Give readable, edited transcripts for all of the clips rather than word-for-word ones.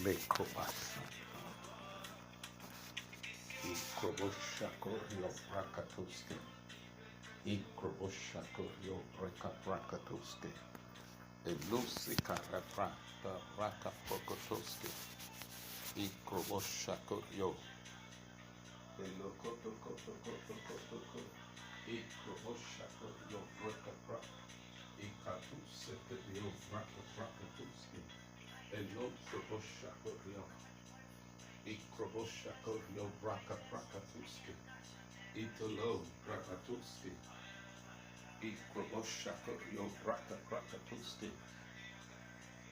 lekobasa ikroboshako brakatoske ikroboshako brakatoske elusika braka prokotoske ikroboshako elokotokotokotokoto ikroboshako brakatra ikatuseke brakatoske elokotoshako ikroboshako brakatuske itolo brakatuske ikroboshako brakatuske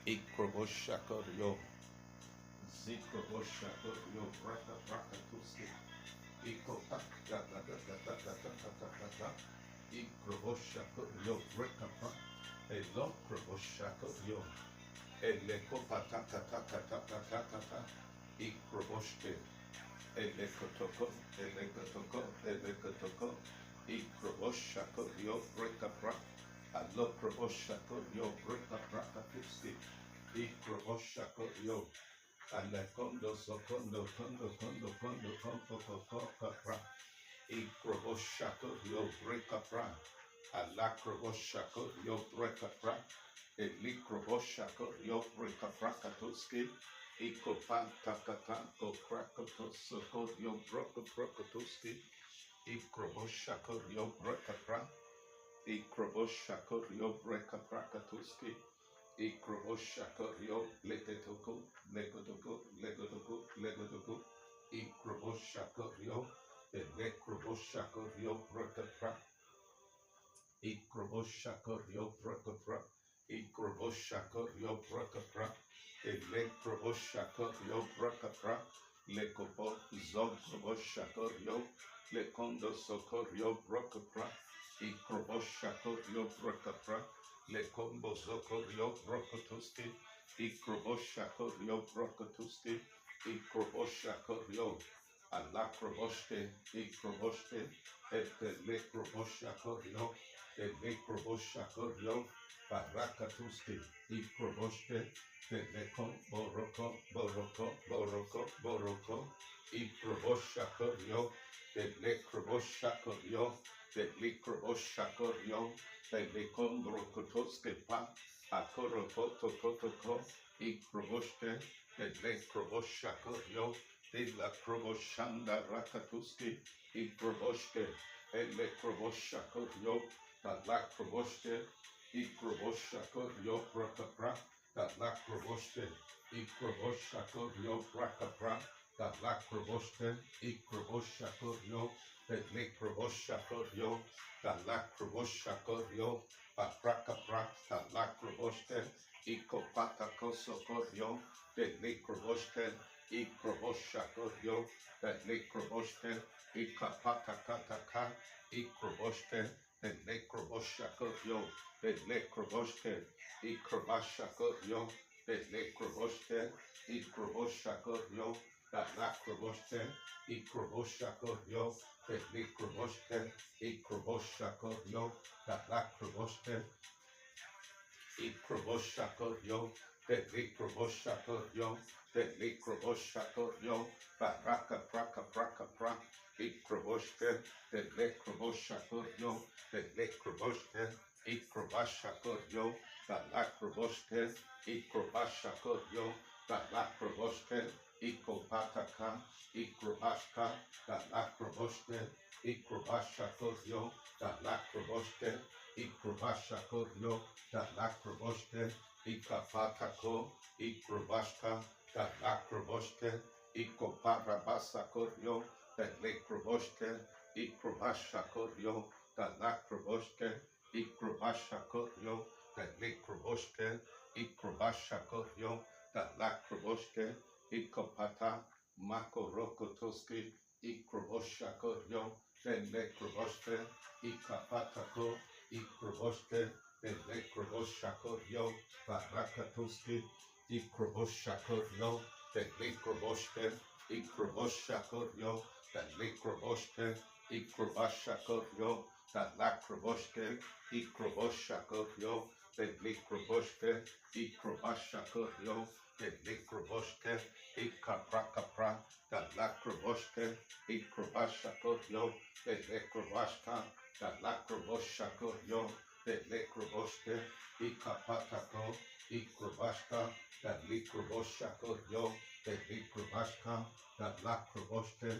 ikroboshako zikroboshako brakatuske ikopakatatatatatatata ikroboshako brakapa elokroboshako elekopatatatatata ikroboshke elekotoko ikroboshako brakapa alokroboshako brakapa ikroboshako alekondo sokondo kondo kopra ikroboshako brakapa alakroboshako brakapa elikroboshako brakapa katoske ikopantakatanko krakotosoko brokotoske ikroboshako brakapa ikroboshako brakapa katoske ikroboshako legetoko ikroboshako elekroboshako brakapa ikroboshako brakapa ikroboshako brakapa elekroboshako brakapa lekopo zogroboshako lekondo soko brakapa ikroboshako brakapa lekombo zoko brokotoske ikroboshako brokotoske ikroboshako alakroboshke ikroboshke elekroboshako elekroboshako barakatuske ikroboshke lekom boroko ikroboshako elekroboshako elekroboshako lekom brokotoske pa akoropoto ikroboshke elekroboshako la kroboshanda rakatuski ikroboshke elekroboshako la kroboshke ikroboshako brakapra la kroboshke ikroboshako brakapra la kroboshke ikroboshako elekroboshako la kroboshako brakapra la kroboshke ikopatako elekroboshke ikroboshako elekroboshke ikapatakataka ikroboshke elekroboshako elekroboshke ikrobashako elekroboshke ikroboshako lakroboshke ikroboshako elekroboshke ikroboshako lakroboshke ikroboshako elekroboshako elekroboshako praka ikroboshke elekroboshako elekroboshke ikrobashako lakroboshke ikrobashako lakroboshke ikopataka ikrobashka lakroboshke ikrobashako lakroboshke ikrobashako lakroboshke ikapatako ikrobashka lakroboshke ikoparabasako elekroboshke ikrobashako lakroboshke ikrobashako elekroboshke ikrobashako lakroboshke ikopata makorokotoske ikroboshako elekroboshke ikapatako ikroboshke elekroboshako barakatoske ikroboshako elekroboshke ikroboshako elekroboshke ikrobashako lakroboshke ikroboshako elekroboshke ikrobashako the Likroboshke, Ikaprakapra, the Lakroboshke, Ikrobashakoryo, the Likrobashka, the Lakroboshakoryo, the Likroboshke, Ikapatako, Ikrobashka, the Likroboshakoryo, the Likrobashka, the Lakroboshke,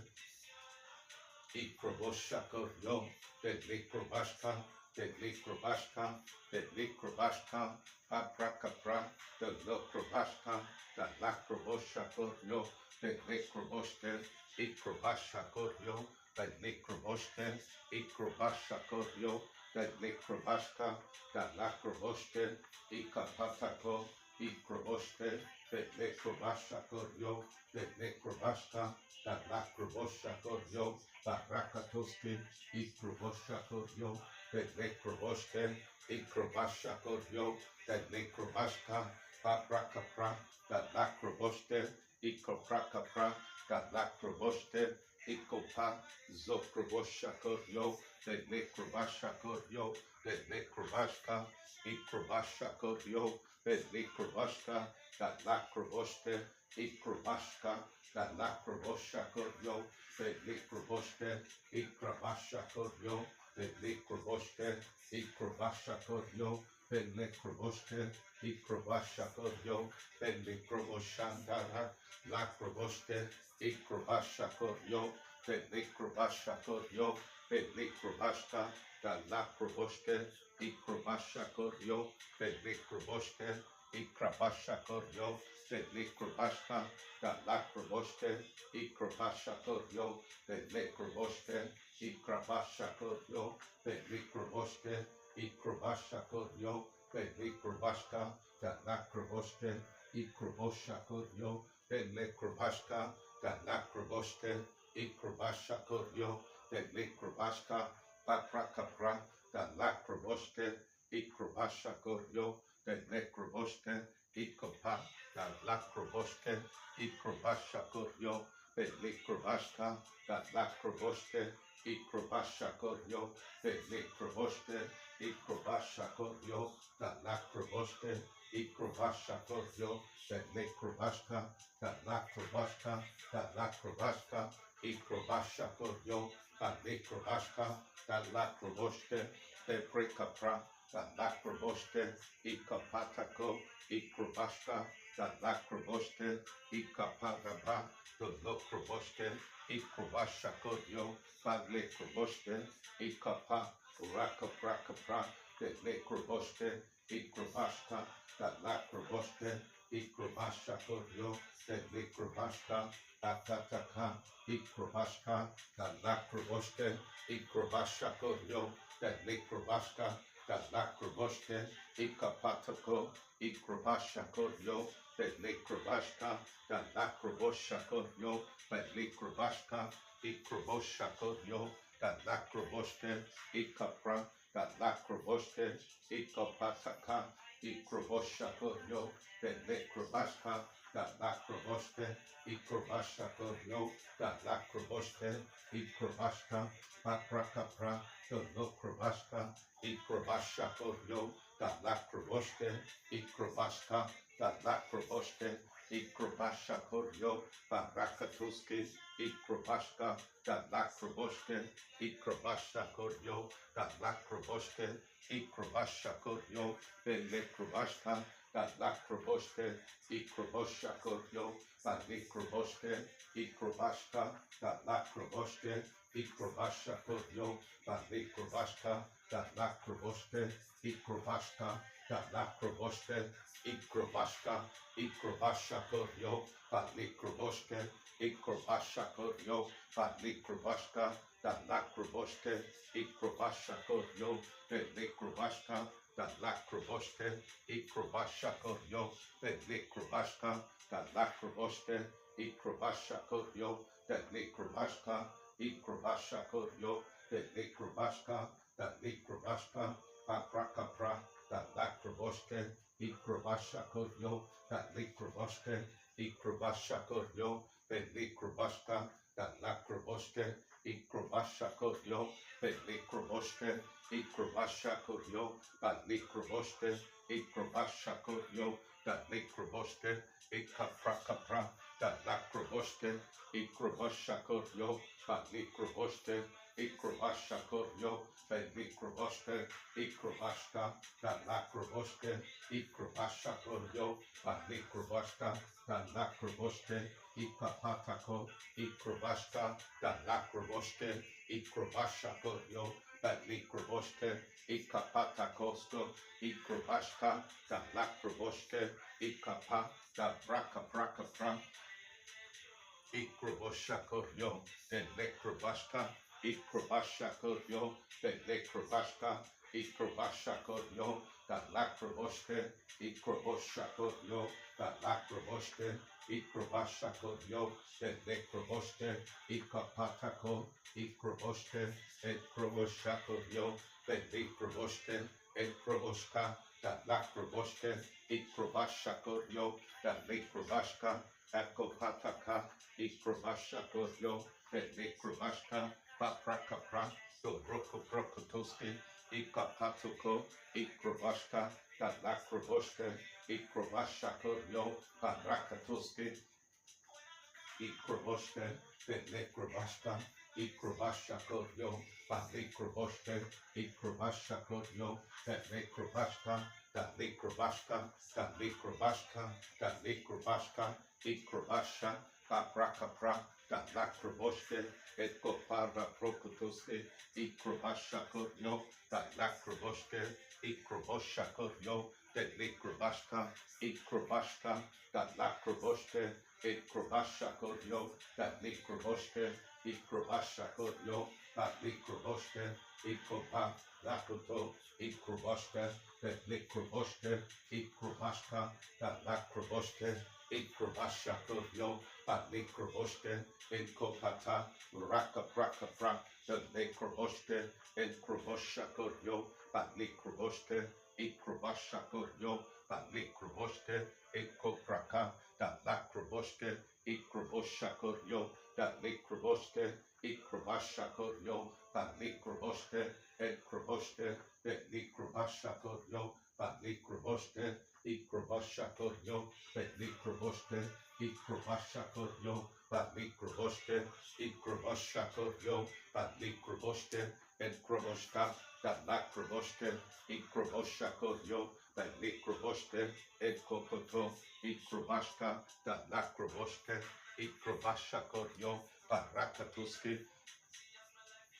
Ikroboshakoryo, the Likrobashka, the Likrobashka, the Likrobashka, Paprakapra, the Lokrobashka, the Lakroboshakoryo, the Likroboshke, Ikrobashakoryo, the Likroboshke, Ikrobashakoryo, the Likrobashka, the Lakroboshke, Ikapatako, Ikroboshke, the Likrobashakoryo, the Likrobashka, the Lakroboshakoryo, Barakatoski, Ikroboshakoryo, the Nekroboshke, Ikrobashakoryo, the Nekrobashka, Babrakapra, the Lakroboshke, Ikoprakapra, the Lakroboshke, Ikopa, Zokroboshakoryo, the Nekrobashakoryo, the Nekrobashka, Ikrobashakoryo, the Nekrobashka, the Lakroboshke, Ikrobashka, the Lakroboshakoryo, the Likroboshke, Ikrabashakoryo, the Likroboshke, Ikrabashakoryo, the Likroboshke, Ikrabashakoryo, the Likroboshandara, Lakroboshke, Ikrabashakoryo, the Likrobashakoryo, the Likrobashka, the Lakroboshke, Ikrabashakoryo, the Likroboshke, Ikrabashakoryo, the Likrobashka, the Lakroboshke, Ikrabashakoryo, the Likroboshke, Ikrabashakoryo, the Likroboshke, Ikrabashakoryo, the Likrobashka, the Lakroboshke, Ikrabashakoryo, the Likrobashka, the Lakroboshke, Ikrabashakoryo, the Likrobashka, Paprakapra, the Lakroboshke, Ikrabashakoryo, the Likroboshke, Ikopa, the Lakroboshke, Ikrobashakoryo, the Likrobashka, the Lakroboshke, Ikrobashakoryo, the Likroboshke, Ikrobashakoryo, the Lakroboshke, Ikrobashakoryo, the Likrobashka, the Lakrobashka, the Lakrobashka, Ikrobashakoryo, the Likrobashka, the Lakroboshke, the Prekapra, the Lakroboshke, Ikapatako, Ikrobashka, the Lakroboshke, Ikapagaba, the Lokroboshke, Ikrobashakoryo, the Likroboshke, Ikapa, Rakaprakapra, the Likroboshke, Ikrobashka, the Lakroboshke, Ikrobashakoryo, the Likrobashka, Atataka, Ikrobashka, the Lakroboshke, Ikrobashakoryo, the Likrobashka, the Lakroboshke, Ikapatako, Ikrobashakoryo, the Likrobashka, the Lakroboshakoryo, the Likrobashka, Ikroboshakoryo, the Lakroboshke, Ikapra, the Lakroboshke, Ikapataka, Ikroboshakoryo, the Likrobashka, the Lakroboshke, Ikrobashakoryo, the Lakroboshke, Ikrobashka, Paprakapra, the Lokrobashka, Ikrobashakoryo, the Lakroboshke, Ikrobashka, the Lakroboshke, Ikrobashakoryo, Barakatuski, Ikrobashka, the Lakroboshke, Ikrobashakoryo, the Lakroboshke, Ikrobashakoryo, the Likrobashka, the Lakroboshke, Ikrobashakoryo, the Likrobashke, Ikrobashka, the Lakroboshke, Ikrobashakoryo, the Likrobashka, the Lakroboshke, Ikrobashka, the Lakroboshke, Ikrobashka, Ikrobashakoryo, the Likrobashke, Ikrobashakoryo, the Likrobashka, the Lakroboshke, Ikrobashakoryo, the Likrobashka, the Lakroboshke, Ikrobashakoryo, the Likrobashka, the Lakroboshke, Ikrobashakoryo, the Likrobashka, Ikrobashakoryo, the Likrobashka, the Likrobashka, Paprakapra, the Lakroboshke, Ikrobashakoryo, the Likrobashke, Ikrobashakoryo, the Likrobashka, the Lakroboshke, Ikrobashakoryo, the Likrobashke, Ikrobashakoryo, the Likrobashke, Ikrobashakoryo, da lekroboste, ikaprakapra, da lakroboste, ikrobashakoryo, da lekroboste, ikrobashakoryo, da lekroboste, ikrobashka, da lakroboste, ikrobashakoryo, da lekrobashka, da lakroboste, ikapatako, ikrobashka, da lakroboste, ikrobashakoryo, da lekroboste, ikapatakosto, ikrobashka, da lakroboste, ikapa, da braka braka pra, ikroboshakoryo, de lekrobashka, ikrobashakoryo, de lekrobashka, ikrobashakoryo, da lakroboste, ikroboshakoryo, da lakroboste, ikrobashakoryo, de lekroboste, ikapatako, ikroboste, ikroboshakoryo, de lekroboste, ikroboshka, da lakroboste, ikrobashakoryo, da lekrobashka, akopataka, ikrobashakoryo, de lekrobashka, paprakapra, do rokoprokotoski, ikapatuko, ikrobashka, da lakroboste, ikrobashakoryo, parakatoski, ikroboste, de lekrobashka, ikrobashakoryo, palikroboste, ikrobashakoryo, de lekrobashka, da lekrobashka, da lekrobashka, da lekrobashka, ikrobasha, paprakapra, da lakroboste, ekopara prokotoske, ikrobashakoryo, da lakroboste, ikroboshakoryo, de lekrobashka, ikrobashka, da lakroboste, ikrobashakoryo, da lekroboshe, ikrobashakoryo, da lekroboshe, ikopa, lakoto, ikroboshe, da lekroboshe, ikrobashka, da lakroboshe, ikrobashakoryo, da lekroboshe, ikopata, raka praka pra, da lekroboshe, ikrobashakoryo, da lekroboshe, ikrobashakoryo, da lekroboshe, ikopraka, da lakroboste, ikroboshakoryo, da lekroboste, ikrobashakoryo, da lekroboste, ekroboste, da lekrobashakoryo, da lekroboste, ikrobashakoryo, da lekroboste, ikrobashakoryo, da lekroboste, ikrobashakoryo, da lekroboste, ekroboshka, da lakroboste, ikroboshakoryo, da lekroboste, ekopoto, ikrobashka, da lakroboshke, ikrobashakoryo, barakatuski,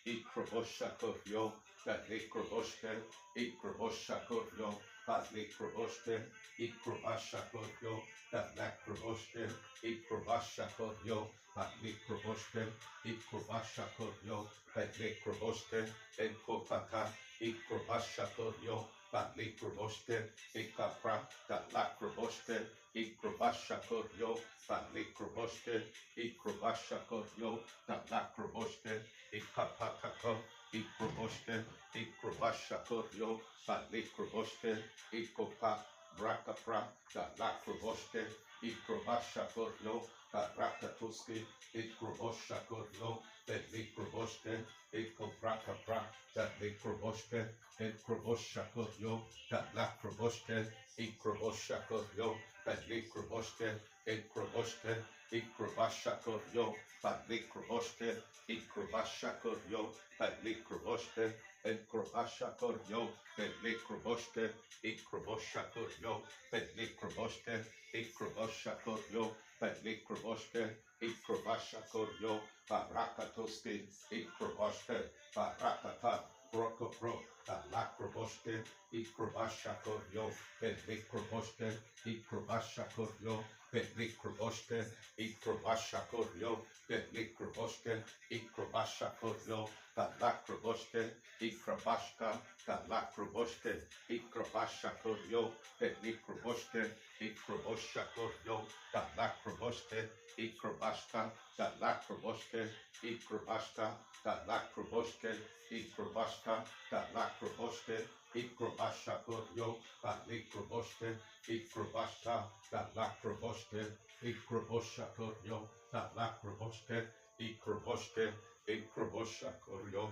ikroboshakoryo, da lekroboshke, ikroboshakoryo, da lekroboshke, ikrobashakoryo, da lakroboshke, ikrobashakoryo, da lekroboshke, ikrobashakoryo, da lekroboshke, enkopaka, ikrobashakoryo, da lekroboshke, ikapra, da lakroboshke, ikrobashakoryo, da lekroboshke, ikrobashakoryo, da lakroboshke, ikapatako, ikroboshke, ikrobashakoryo, da lekroboshke, ikopa, brakapra, da lakroboshke, ikrobashakoryo, da rakatuski, ikroboshakoryo, da lekroboshke, ikoprakapra, da lekroboshke, ikroboshakoryo, da lakroboshke, ikroboshakoryo, da lekroboshke, ikroboshe, ikrobashakoryo, da lekroboshke, ikrobashakoryo, da lekroboshke, ikrobashakoryo, da lekroboshke, ikroboshakoryo, da lekroboshke, ikrobashakoryo, da lekroboshke, ikrobashakoryo, barakatoski, ikrobashke, barakata, brokopro, da lakroboshke, ikrobashakoryo, da lekroboshke, ikrobashakoryo, da lekroboshke, ikrobashakoryo, da lekroboshke, ikrobashakoryo, da lakroboshke, ikrobashka, da lakroboshke, ikrobashakoryo, da lekroboshke, ikrobashakoryo, da lakroboshke, ikrobashka, da lakroboshke, ikrobashka, da lakroboshke, ikrobashka, da lakroboshke, ikrobashakoryo, da lekroboshke, ikrobashka, da lakroboshke, ikrobashakoryo, da lakroboshke, ikrobashke, ikrobashakoryo,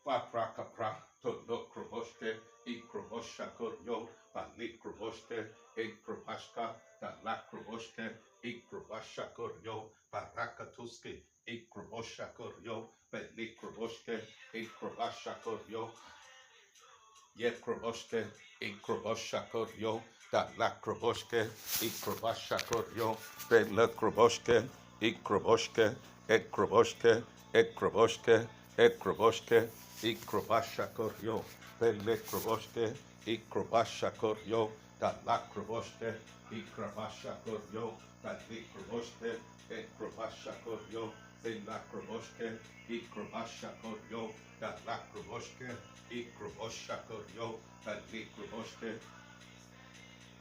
Paprakapra, Todokroboste, Ikroboshakoryo, Palikroboste, Ikrobashka, Talakroboste, Ikrobashakoryo, Parakatuski, Ikroboshakoryo, Pelikroboste, Ikrobashakoryo, Yekroboste, Ikroboshakoryo, Talakroboste, Ikrobashakoryo, Pelakroboste, Ikroboste, Ekroboste, Ekroboste, Ekroboste, Ikrobashakoryo, Pelekroboste, Ikrobashakoryo, Talakroboste, Ikrobashakoryo, Talikroboste, Ekrobashakoryo, Pelakroboste, Ikrobashakoryo, Talakroboste, Ikroboshakoryo, Talikroboste,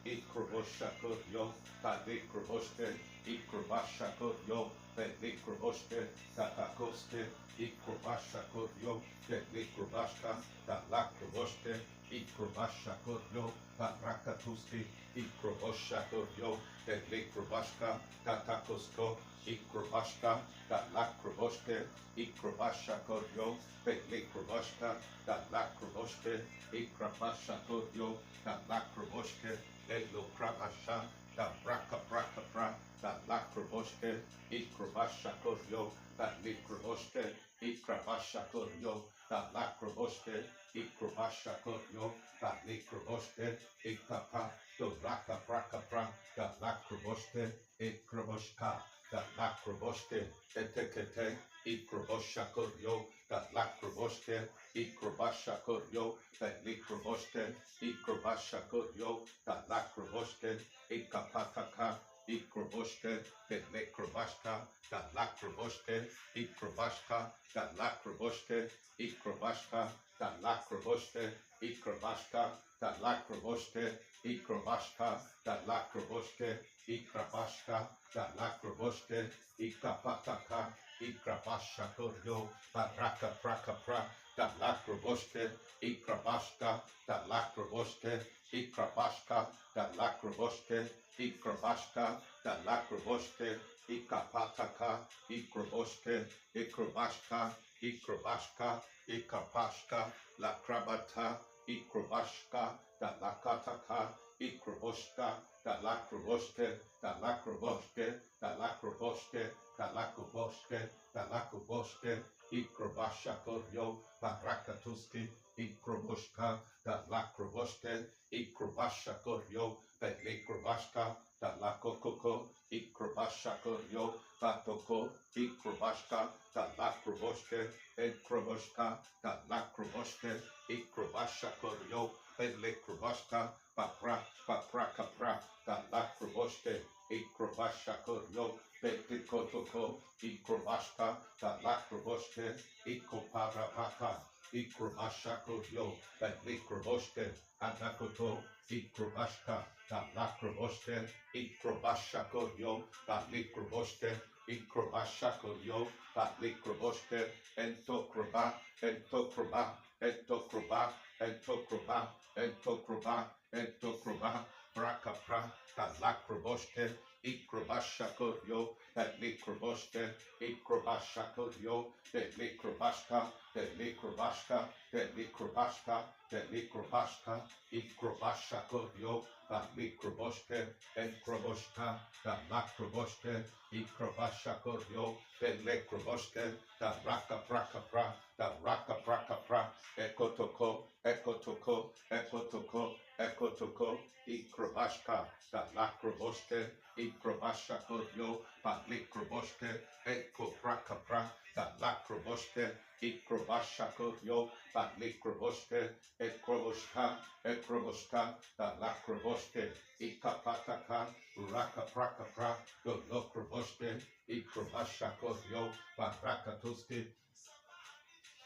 Ikroboshakoryo, Talikroboste, Ikrobashakoryo, Talikroboste, Tatakoste, Ikrobashakoryo, Talikrobaska, Talakroboste, Ikrobashakoryo, Tarakatuski, Ikroboshakoryo, Talikrobaska, Tatakosko, Ikrobashka, Talakroboste, Ikrobashakoryo, Talikrobaska, Talakroboste, Ikrobashakoryo, Talakroboste, Elo Krabasha, Tabraka Brakapra, Talakroboste, Ikrobashakoryo, Talikroboste, Ikrobashakoryo, Talakroboste, Ikrobashakoryo, Talikroboste, Ikapa, Dobraka Brakapra, Talakroboste, Ikroboshka, Talakroboste, Etekete, Ikroboshakoryo, Talakroboste, Ikrobashakoryo, Talikroboste, Ikrobashakoryo, Talakroboste, Ikapataka, Ikroboste, Telekrobashka, Talakroboste, Ikrobashka, Talakroboste, Ikrobashka, Talakroboste, Ikrobashka, Talakroboste, Ikrobashka, Talakroboste, Ikrabashka, Talakroboste, Ikapataka, Ikrabashakoryo, Baraka Prakapra, Talakroboste, Ikrabashka, Talakroboste, Ikrabashka, Talakroboste, Ikrabashka, Talakroboste, Ikapataka, Ikroboste, Ikrabashka, Ikrabashka, Ikapashka, Lakrabata, Ikrabashka, Talakataka, Ikroboshka, Talakroboste, Talakroboste, Talakroboste, Talakroboste, Talakroboste, Ikrobashakoryo, Barakatuski, Ikroboshka, Talakroboste, Ikrobashakoryo, Pelikrobashka, Talakokoko, Ikrobashakoryo, Batoko, Ikrobashka, Talakroboste, Ikroboshka, Talakroboste, Ikrobashakoryo, Pelikrobashka, Paprakapra, Talakroboste, Ikrobashakoryo, Petikotoko, Ikrobashka, Talakroboste, Ikoparabaka, Ikrobashakoryo, Pelikroboste, Adakoto, Ikrobashka, Talakroboste, Ikrobashakoryo, Pelikroboste, Ikrobashakoryo, Pelikroboste, Entokroba, Entokroba, Entokroba, Entokroba, Entokroba, Entokroba, Brakapra, Talakroboste, Ikrobashakoryo, Pelikroboste, Ikrobashakoryo, Pelikrobashka, Pelikrobashka, Pelikrobashka, Pelikrobashka, Ikrobashakoryo, Pelikroboste, Enkroboshka, Talakroboste, Ikrobashakoryo, Pelikroboste, Tarakaprakapra, Tarakaprakapra, Ekotoko, Ekotoko, Ekotoko, Ekotoko, Ikrobashka, Talakroboste, Ikrobashakoryo, Palikroboste, Ekoprakapra, Talakroboste, Ikrobashakoryo, Palikroboste, Ekroboshka, Ekroboshka, Talakroboste, Ikapataka, Rakaprakapra, Dolokroboste, Ikrobashakoryo, Parakatuski,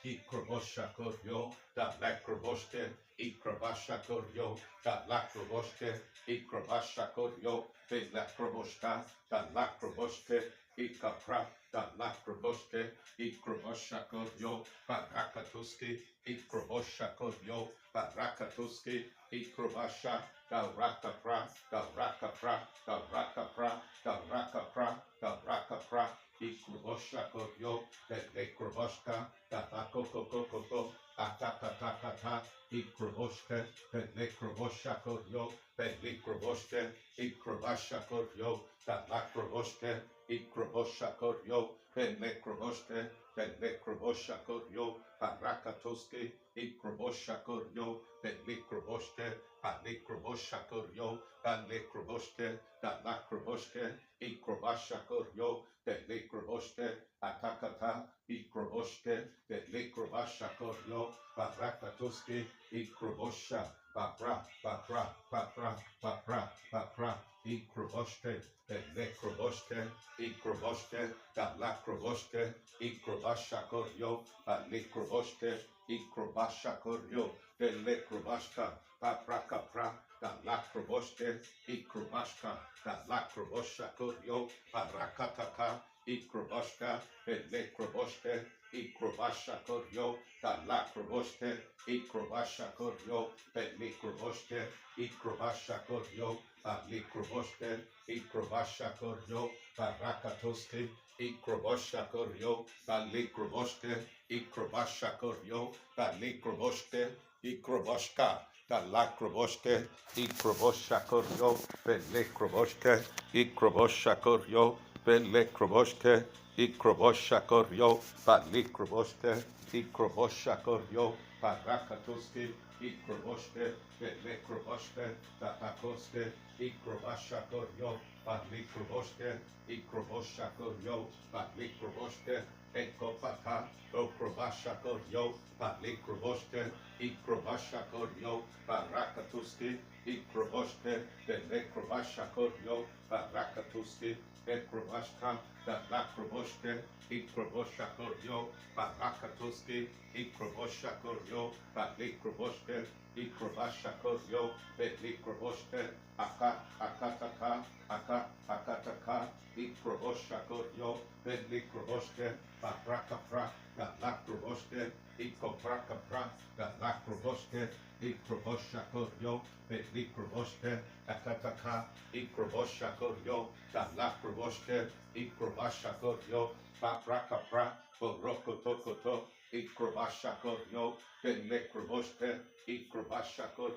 Ikroboshakoryo, Talakroboste, Ikrobashakoryo, Talakroboste, Ikrobashakoryo, Pelakroboshka, Talakroboste, Ikapra, Talakroboste, Ikroboshakoryo, Parakatuski, Ikroboshakoryo, Parakatuski, Ikrobasha, Tarakapra, Tarakapra, Tarakapra, Tarakapra, Tarakapra, Ikroboshakoryo, Pelekroboshka, Tabakokokoko, Atakatakata, Ikroboshke, Pelekroboshako, Pelikroboshke, Ikrobashako, Talakroboshke, Ikroboshako, Pelekroboshke, Pelekroboshako, Parakatoske, Ikroboshako, Pelikroboshke, Palikroboshako, Palikroboshke, Talakroboshke, Ikrobashako, Pelikroboshke, Atakata, Ikroboshke, Pelikroboshako, Parakatoske, Ikrobosha, Papra, Papra, Papra, Papra, Papra, Ikroboshke, Pelikroboshke, Ikroboshke, Talakroboshke, Ikrobashako, Palikroboshke, Ikrobashako, Pelikroboshka, Papra Capra, Talakroboshke, Ikrobashka, Talakroboshako, Parakataka, Ikroboshka, Pelikroboshke, Ikrobashako, Talakroboshke, Ikrobashako, Pelikroboshke, Ikrobashako, Palikroboshke, Ikrobashako, Parakatoske, Ikrobashako, Palikroboshke, Ikrobashako, Palikroboshke, Ikrobashka, Talakroboshke, Ikrobashako, Pelikroboshke, Ikrobashako, Pelikroboshke, Ikrobashako, Palikroboshke, Ikrobashako, Parakatoske, Ikroboshke, Pelikroboshke, Tapakoske, Ikrobashako, Palikroboshke, Ikrobashako, Palikroboshke, Ekopaka, Okrobashako, Palikroboshke, Ikrobashako, Parakatuski, Ikroboshke, Pelikroboshako, Parakatuski, Ekrobashka, Talakroboshke, Ikroboshako, Parakatuski, Ikroboshako, Palikroboshke, Ikrobashako, Pelikroboshke, Akataka, Akataka, Ikroboshako, Pelikroboshke, Paprakapra, Talakroboshke, Ikoprakapra, Talakroboshke, Ikroboshako, Pelikroboshke, Akataka, Ikroboshako, Talakroboshke, Ikrobashako, Paprakapra, Borokotokoto, Ikrobashako, Pelikroboshke, Ikrobashako,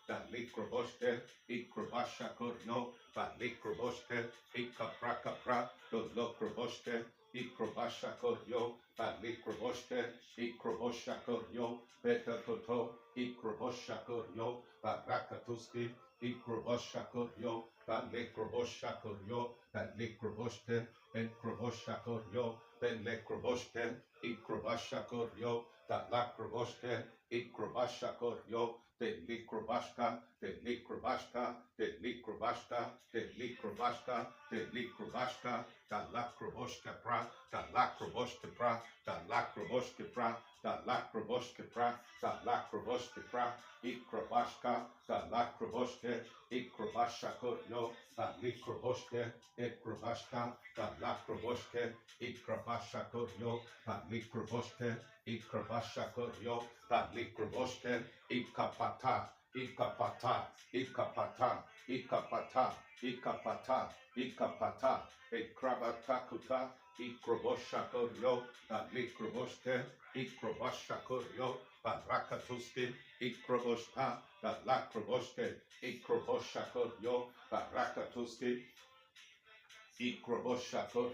Talikroboshke, Ikrobashako, Palikroboshke, Ikaprakapra, Dolokroboshke, Ikrobashako, Palikroboshke, Ikroboshako, Betakoto, Ikroboshako, Parakatuski, Ikroboshako, Palikroboshako, Palikroboshke, Ikroboshako, Pelekroboshke, Ikrobashako, Talakroboshke, Ikrobashako, Telikrobashka, Telikrobashka, Telikrobashka, Telikrobashka, Telikrobashka, Talakroboshka pra, Talakroboshka pra, Talakroboshka pra, Talakroboshka pra, Talakroboshka pra, Ikrobashka, Talakroboshke, Ikrobashako, Talikroboshke, Ikrobashka, Talakroboshke, Ikrobashako, Talikroboshke, Ikrobashako, Talikroboshke, Ikapata, Ikapata, Ikapata, Ikapata, Ikapata, Ikapata, Ikrabatakuta, Ikroboshako, Talikroboshke, Ikrobashako, Parakatuski, Ikroboshka, Talakroboshke, Ikroboshako, Parakatuski, Ikrobashako,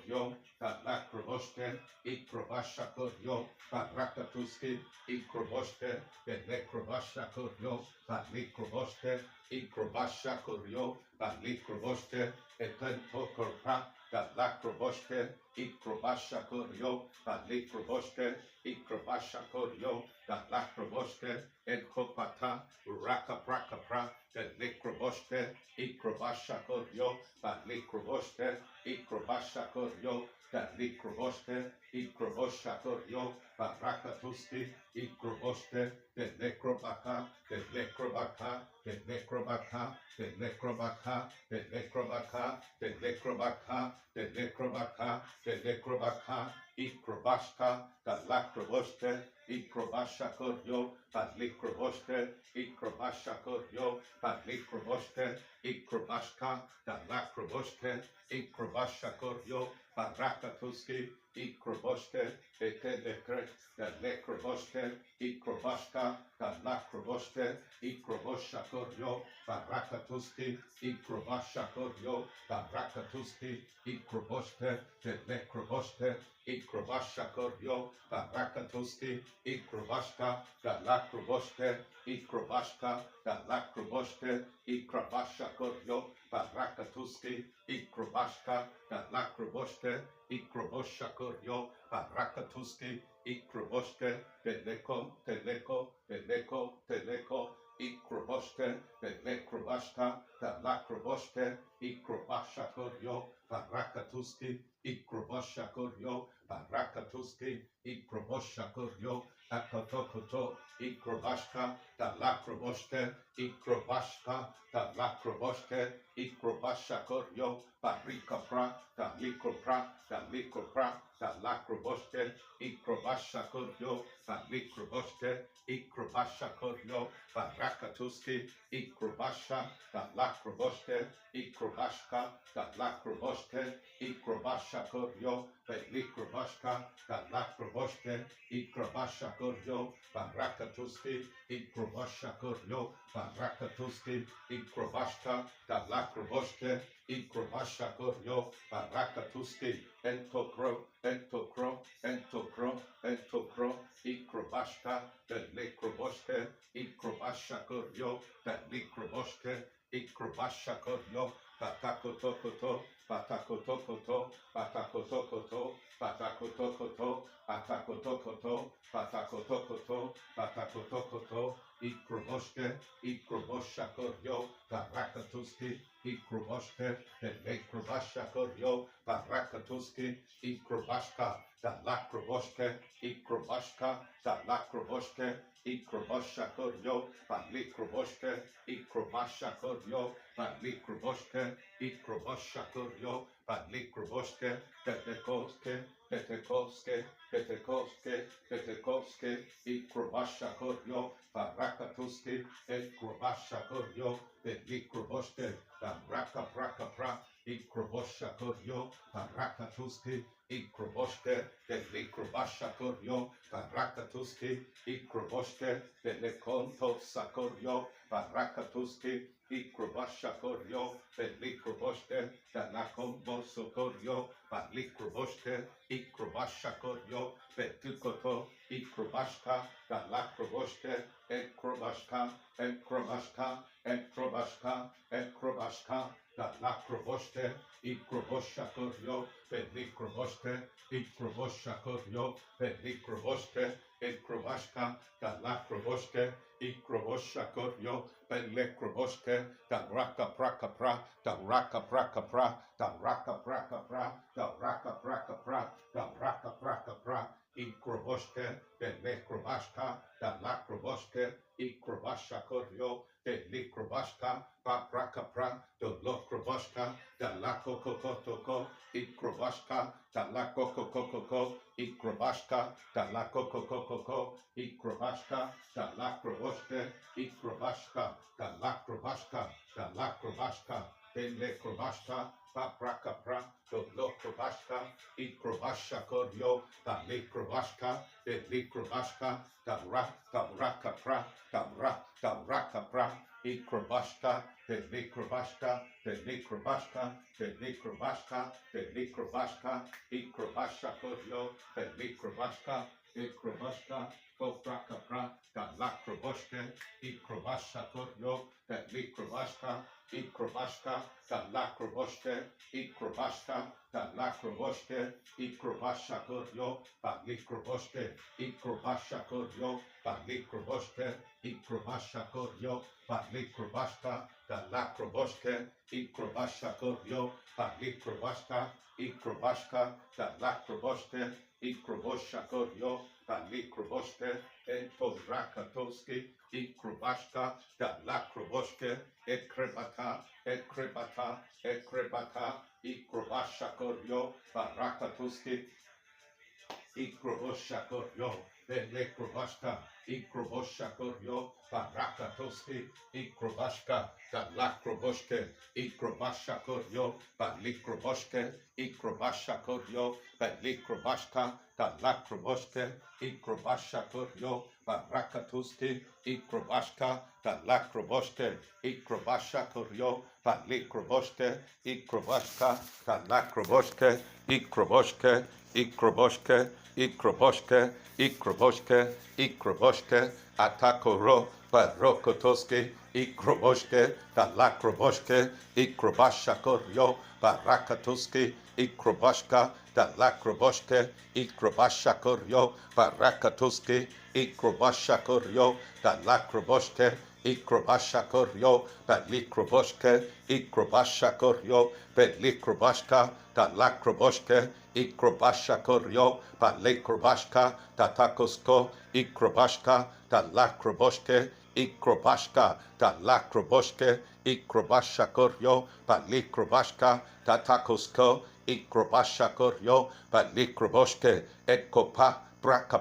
Talakroboshke, Ikrobashako, Parakatuski, Ikroboshke, Penekrobashako, Palikroboshke, Ikrobashako, Palikroboshke, Etentokorpa, Talakroboshke, Ikrobashako, Palikroboshke, Ikrobashako, Talakroboshke, Enkopata, Rakaprakapra, Penekrobashke, Ikrobashako, Palikroboshke, Ikrobashako, Palikroboshke, Ikrobashako, Parakatuski, Ikroboshke, Penekrobaka, Penekrobaka, Penekrobaka, Penekrobaka, Penekrobaka, Penekrobaka, Penekrobaka, Penekrobaka, Ikrobashka, Talakroboshke, Ikrobasha Koryo, Padlikroboste, Ikrobasha Koryo, Padlikroboste, Ikrobashka, Dalakroboste, Ikrobasha Koryo, Parakatuski, Ikroboste, Etelekre, Dalekroboste, Ikrobashka, Dalakroboste, Ikrobosha Koryo, Parakatuski, Ikrobasha Koryo, Parakatuski, Ikroboste, Telekroboste, Ikrobasha Koryo, Parakatuski, Ikrobashka, Dalakroboste, Ikrobashka, Dalakroboste, Ikrobasha Koryo, Parakatuski, Ikrobashka, Dalakroboste, Ikrobosha Koryo, Parakatuski, Ikroboste, Teleko, Teleko, Teleko, Teleko, Ikroboste, Telekrobashka, Dalakroboste, Ikrobasha Koryo, Parakatuski, Ikrobosha Koryo, Parakatuski, Ikrobosha Koryo, Akatokoto, Ikrobashka, Dalakroboste, Ikrobashka, Dalakroboste, Ikrobasha Koryo, Parikapra, Dalikopra, Dalikopra, Dalakroboste, Ikrobasha Koryo, Dalikroboste, Ikrobasha Koryo, Parakatuski, Ikrobasha, Dalakroboste, Ikrobashka, Dalakroboste, Ikrobasha Koryo, Pelikrobashka, Dalakroboste, Ikrobasha Koryo, Parakatuski, Ikrobasha Koryo, Parakatuski, Ikrobashka, Dalakroboste, Ikrobasha Koryo, Parakatuski, Entokro, Entokro, Entokro, Entokro, Ikrobashka, Pelikroboste, Ikrobasha Koryo, Pelikroboste, Ikrobasha Koryo, Patakotokoto, Patakotokoto, Patakotokoto, Patakotokoto, Patakotokoto, Patakotokoto, Patakotokoto, Ikroboste, Ikrobosha Koryo, Parakatuski, Ikroboste, Pekrobasha Koryo, Parakatuski, Ikrobashka, Dalakroboste, Ikrobashka, Dalakroboste, Ikrobasha Koryo, Palikroboste, Ikrobasha Koryo, Palikroboste, Ikrobasha Koryo, Palikroboste, Petekoske, Petekoske, Petekoske, Petekoske, Ikrobasha Koryo, Parakatuski, Ikrobasha Koryo, Pelikroboste, Baraka Praka Pra, Ikrobosha Koryo, Parakatuski, Ikroboste, Pelikrobasha Koryo, Parakatuski, Ikroboste, Pelekonto Sakoryo, Parakatuski, Ikrobasha Koryo, Pelikroboste, Danakombo Sokoryo, Palikroboste, Ikrobasha Koryo, Petikoto, Ikrobashka, Dalakroboste, Ekrobashka, Ekrobashka, Ekrobashka, Ekrobashka, Dalakroboste, Ikrobosha Koryo, Pelikroboste, Ikrobosha Koryo, Pelikroboste, Ekrobashka, Dalakroboste, Ikrobosha Koryo, Pelekroboste, Daraka Praka Pra, Daraka Praka Pra, Daraka Praka Pra, Daraka Praka Pra, Daraka Praka Pra, Ikroboste, Pelekrobashka, Dalakroboste, Ikrobasha Koryo, Pelikrobashka, Papraka Pra, Dolokroboshka, Dalakokokotoko, Ikrobashka, Dalakokokoko, Ikrobashka, Dalakokokoko, Ikrobashka, Dalakroboshke, Ikrobashka, Dalakrobashka, Dalakrobashka, Pelekrobashka, Papraka Pra, Dolokrobashka, Ikrobasha Koryo, Dalikrobashka, Delikrobashka, Daraka Pra, Daraka Pra, Ikrobashka, Delikrobashka, Delikrobashka, Delikrobashka, Delikrobashka, Ikrobasha Koryo, Delikrobashka, Ikrobashka, Papraka Pra, Dalakroboshke, Ikrobasha Koryo, Delikrobashka, Ikrobashka, Dalakroboshke, Ikrobashka, Dalakroboshke, Ikrobasha Koryo, Palikroboshke, Ikrobasha Koryo, Palikroboshke, Ikrobasha Koryo, Palikrobashka, Dalakroboshke, Ikrobasha Koryo, Palikrobashka, Ikrobashka, Dalakroboshke, Ikrobosha Koryo, Palikroboshke, Entorakatoski, Ikrobashka, Dalakroboshke, Ekrebata, Ekrebata, Ekrebata, Ikrobasha Koryo, Parakatuski, Ikroboshakoryo, Belekrobashka, Ikroboshakoryo, Barakatoski, Ikrobashka, Dalakroboshke, Ikrobashakoryo, Balikroboshke, Ikrobashakoryo, Belikrobashka, Dalakroboshke, Ikrobashakoryo, Barakatuski, Ikrobashka, Dalakroboshke, Ikrobashakoryo, Balikroboshke, Ikrobashka, Dalakroboshke, Ikroboshke, Ikroboshke, Ikroboshke, Ikroboshke, Ikroboshke, Atakoro, Barokotoske, Ikroboshke, Dalakroboshke, Ikrobashakoryo, Barakatoske, Ikrobashka, Dalakroboshke, Ikrobashakoryo, Barakatoske, Ikrobashakoryo, Dalakroboshke, Ikrobashakoryo, Balikroboshke, Ikrobashakoryo, Belikrobashka, Dalakroboshke, Ikrobashakoryo, Balikrobashka, Tatakosko, Ikrobashka, Dalakroboshke, Ikrobashka, Dalakroboshke, Ikrobashakoryo, Balikrobashka, Tatakosko, Ikrobashakoryo, Balikroboshke, Ekopa, Braka